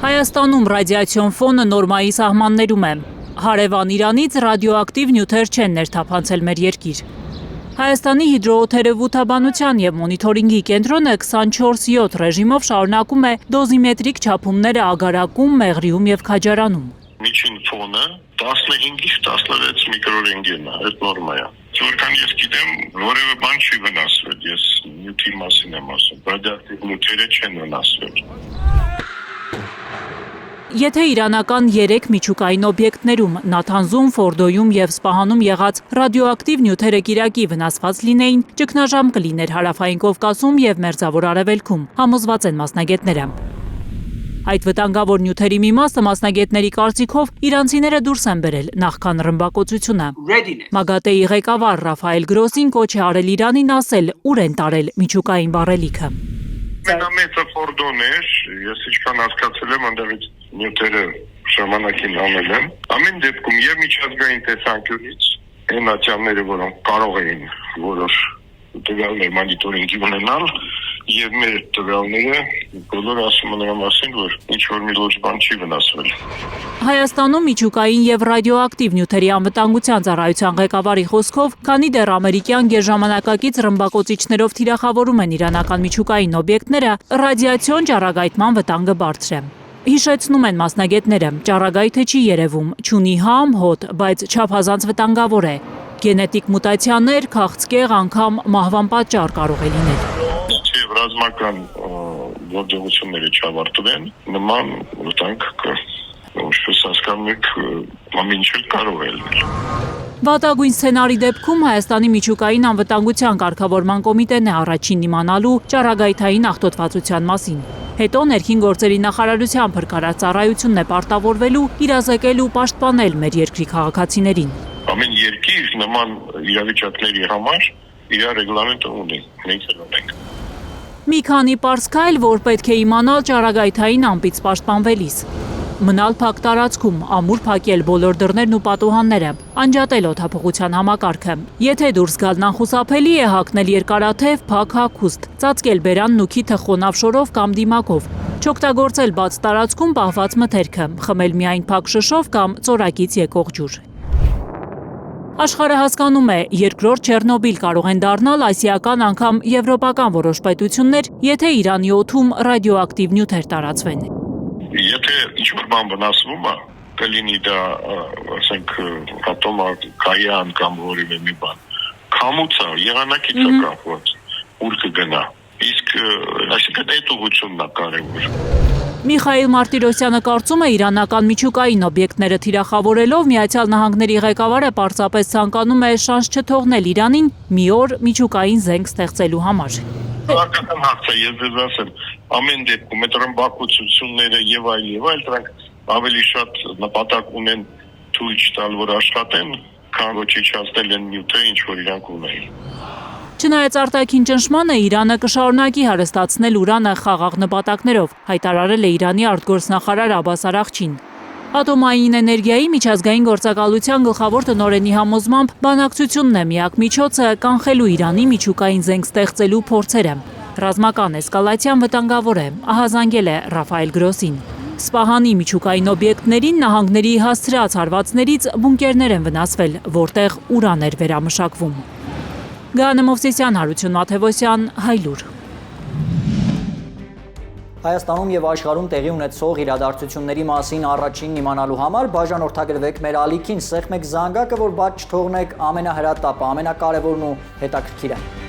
Հայաստանում ռադիացիոն ֆոնը նորմայի սահմաններում է։ Հարևան Իրանից ռադիոակտիվ նյութեր չեն ներթափանցել մեր երկիր։ Հայաստանի հիդրոթերապևտաբանության և մոնիթորինգի կենտրոնը 24/7 ռեժիմով շարունակում է դոզիմետրիկ չափումները Ագարակում, Մեղրիում և Քաջարանում։ Միջին ֆոնը 15-16 միկրոռենտգեն է, այդ նորմա է։ Որքան ես գիտեմ, որևէ բան չի վնասվել, ես նյութի մասին եմ ասում, ռադիոակտիվ նյութերը չեն վնասվել։ Եթե իրանական 3 միջուկային օբյեկտներում՝ Նաթանզում, Ֆորդոյում և Սպահանում եղած ռադիոակտիվ նյութերը կիրակի վնասված լինեին, ճգնաժամ կլիներ Հարավային Կովկասում և Մերձավոր Արևելքում, համոզված են մասնագետները։ Այդ վտանգավոր նյութերի մի մասը մասնագետների կարծիքով իրանցիները դուրս են բերել նախքան ռմբակոծությունը։ ՄԱԳԱՏԵ-ի ղեկավար Ռաֆայել Գրոսին կոչ է արել Իրանին ասել, ուր են տարել միջուկային վառելիքը։ Ամենամեծը Ֆորդոն էր, ես ինչքան հասկացել եմ, այնտեղից նյութերը ժամանակին անել եմ։ Ամեն դեպքում եւ միջազգային տեսանկյունից այն ատյանները, որոնք կարող էին որոշ տվյալներ մոնիտորինգի ունենալ, եւ մեր տվյալները բոլորը ասում են նրա մասին, որ ինչ-որ մի լուրջ բան չի վնասվել։ Հայաստանում միջուկային եւ ռադիոակտիվ նյութերի անվտանգության ծառայության ղեկավարի խոսքով, քանի դեռ ամերիկյան գերժամանակակից ռմբակոծիչներով թիրախավորում են իրանական միջուկային օբյեկտները, ռադիացիոն ճառագայթման վտանգը բարձր է։ Հիշեցնում են մասնագետները, ճառագայթը չի երևում, չունի համ, հոտ, բայց չափազանց վտանգավոր է։ Գենետիկ մուտացիաներ, քաղցկեղ, անգամ մահվան պատճառ կարող է լինել։ Եվ ռազմական գործողությունները չավարտվեն, նման վտանգ կա։ Ինչպես հասկանում եք, ամեն ինչ կարող է լինել։ Վատագույն սցենարի դեպքում Հայաստանի միջուկային անվտանգության կարգավորման կոմիտեն է առաջին իմանալու ճառագայթային աղտոտվածության մասին։ Հետո ներքին գործերի նախարարության փրկարար ծառայությունն է պարտավորվելու իրազեկել ու պաշտպանել մեր երկրի քաղաքացիներին։ Ամեն երկիր նման իրավիճակների համար իր ռեգլամենտը ունի, մենք էլ ունենք։ Մի քանի պարզ քայլ, որ պետք է իմանալ ճառագայթային ամպից պաշտպանվելիս։ Մնալ փակ տարածքում, ամուր փակել բոլոր դռներն ու պատուհանները, անջատել օդափոխության համակարգը։ Եթե դուրս գալն անխուսափելի է, հագնել երկարաթև փակ հագուստ, ծածկել բերանն ու քիթը խոնավ շորով կամ դիմակով, չօգտագործել բաց տարածքում պահված մթերքը, խմել միայն փակ շշով կամ ծորակից եկող ջուր։ Աշխարհը հասկանում է, երկրորդ Չեռնոբիլ կարող են դառնալ ասիական անգամ եվրոպական որոշ պետություններ, եթե Իրանի օդում ռադիոակտիվ նյութեր տարածվեն։ Եթե ինչ-որ բան վնասվում է, կլինի դա, ասենք, ատոմակայան կամ որևէ մի բան, քամուց է, եղանակից է կապված, ուր կգնա, իսկ այսինքն այդ ուղղությունն է կարևոր։ Միխայիլ Մարտիրոսյանը կարծում է իրանական միջուկային օբյեկտները թիրախավորելով Միացյալ Նահանգների ղեկավարը պարզապես ցանկանում է շանս չթողնել Իրանին մի օր միջուկային զենք ստեղծելու համար։ Բավական հարց է, ես ձեզ ասեմ, ամեն դեպքում այդ ռմբակոծությունները եւ այլ դրանք ավելի շատ նպատակ ունեն թույլ տալ, որ աշխատեն, քան ոչնչացնել են նյութը, ինչ որ իրանք ունեն։ Չնայած արտաքին ճնշմանը, Իրանը կշարունակի հարստացնել ուրանը խաղաղ նպատակներով, հայտարարել է Իրանի արտգործնախարար Աբբաս Արաղչին։ Ատոմային էներգիայի միջազգային գործակալության գլխավոր տնօրենի համոզմամբ բանակցությունն է միակ միջոցը կանխելու Իրանի միջուկային զենք ստեղծելու փորձերը։ Ռազմական էսկալացիան վտանգավոր է, ահազանգել է Ռաֆայել Գրոսին։ Սպահանի միջուկային օբյեկտներին նահանգների հասցրած հարվածներից բունկերներ են վնասվել, որտեղ ուրան էր վերամշակվում։ Գանե Մովսիսյան, Հարություն Մաթևոսյան, Հայլուր։ Հայաստանում եւ աշխարհում տեղի ունեցող իրադարձությունների մասին առաջին իմանալու համար բաժանորդագրվեք մեր ալիքին, սեղմեք զանգակը, որ բաց չթողնեք ամենահրատապը, ամենակարևորն ու հետաքրքիրը։